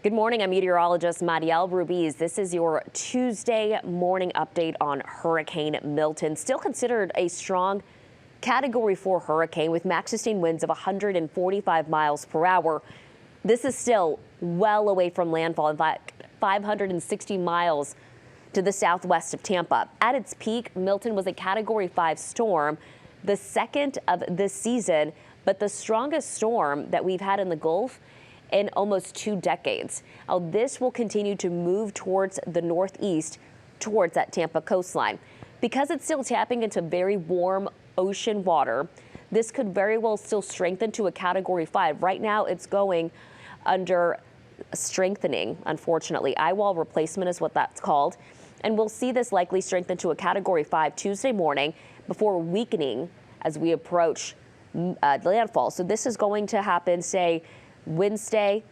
Good morning. I'm meteorologist Mariel Rubiz. This is your Tuesday morning update on Hurricane Milton. Still considered a strong Category 4 hurricane with max sustained winds of 145 miles per hour. This is still well away from landfall, in fact, 560 miles to the southwest of Tampa. At its peak, Milton was a Category 5 storm, the second of this season, but the strongest storm that we've had in the Gulf in almost 2 decades. Now, this will continue to move towards the northeast, towards that Tampa coastline. Because it's still tapping into very warm ocean water, this could very well still strengthen to a Category 5. Right now, it's going under strengthening, unfortunately. Eye wall replacement is what that's called. And we'll see this likely strengthen to a Category 5 Tuesday morning before weakening as we approach landfall. So this is going to happen, say, Wednesday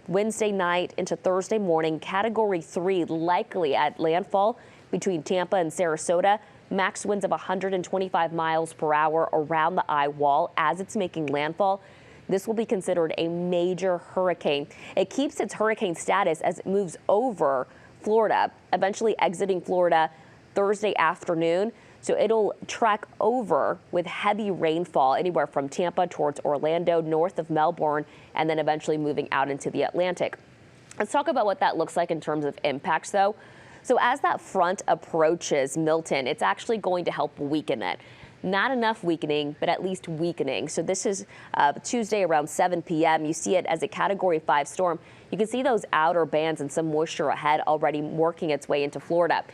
night into Thursday morning. Category 3 likely at landfall between Tampa and Sarasota. Max winds of 125 miles per hour around the eye wall as it's making landfall. This will be considered a major hurricane. It keeps its hurricane status as it moves over Florida, eventually exiting Florida Thursday afternoon. So it'll track over with heavy rainfall anywhere from Tampa towards Orlando, north of Melbourne, and then eventually moving out into the Atlantic. Let's talk about what that looks like in terms of impacts, though. So as that front approaches Milton, it's actually going to help weaken it. Not enough weakening, but at least weakening. So this is Tuesday around 7 p.m. You see it as a Category 5 storm. You can see those outer bands and some moisture ahead already working its way into Florida.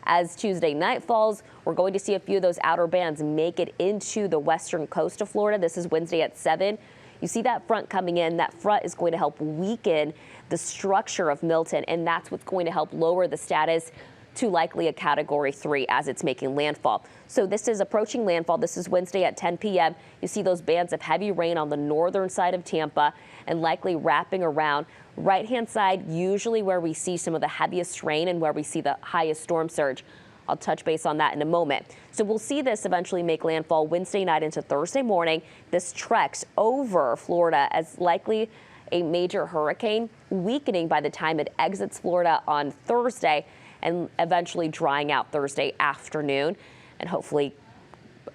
As Tuesday night falls, we're going to see a few of those outer bands make it into the western coast of Florida. This is Wednesday at 7. You see that front coming in. That front is going to help weaken the structure of Milton, and that's what's going to help lower the status to likely a Category 3 as it's making landfall. So this is approaching landfall. This is Wednesday at 10 p.m. You see those bands of heavy rain on the northern side of Tampa and likely wrapping around. Right-hand side, usually where we see some of the heaviest rain and where we see the highest storm surge. I'll touch base on that in a moment. So we'll see this eventually make landfall Wednesday night into Thursday morning. This treks over Florida as likely a major hurricane, weakening by the time it exits Florida on Thursday and eventually drying out Thursday afternoon. And hopefully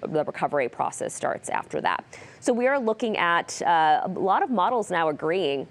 the recovery process starts after that. So we are looking at a lot of models now agreeing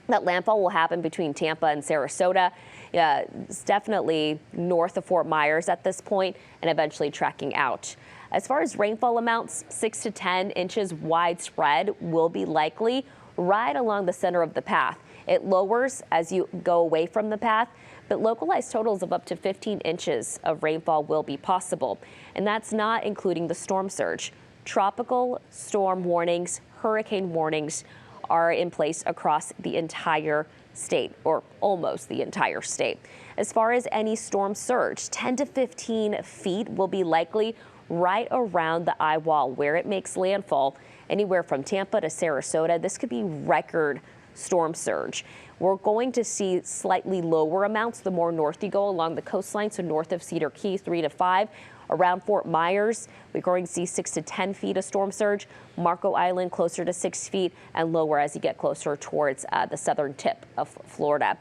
that landfall will happen between Tampa and Sarasota. It's definitely north of Fort Myers at this point and eventually tracking out. As far as rainfall amounts, 6 to 10 inches widespread will be likely right along the center of the path. It lowers as you go away from the path, but localized totals of up to 15 inches of rainfall will be possible. And that's not including the storm surge. Tropical storm warnings, hurricane warnings are in place across the entire state, or almost the entire state. As far as any storm surge, 10 to 15 feet will be likely right around the eye wall where it makes landfall, anywhere from Tampa to Sarasota. This could be record storm surge. We're going to see slightly lower amounts the more north you go along the coastline, so north of Cedar Key, 3 to 5. Around Fort Myers, we're going to see 6 to 10 feet of storm surge. Marco Island closer to 6 feet and lower as you get closer towards the southern tip of Florida.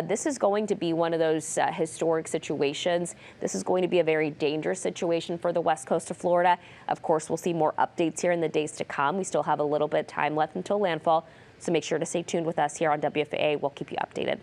This is going to be one of those historic situations. This is going to be a very dangerous situation for the west coast of Florida. Of course, we'll see more updates here in the days to come. We still have a little bit of time left until landfall, so make sure to stay tuned with us here on WFAA. We'll keep you updated.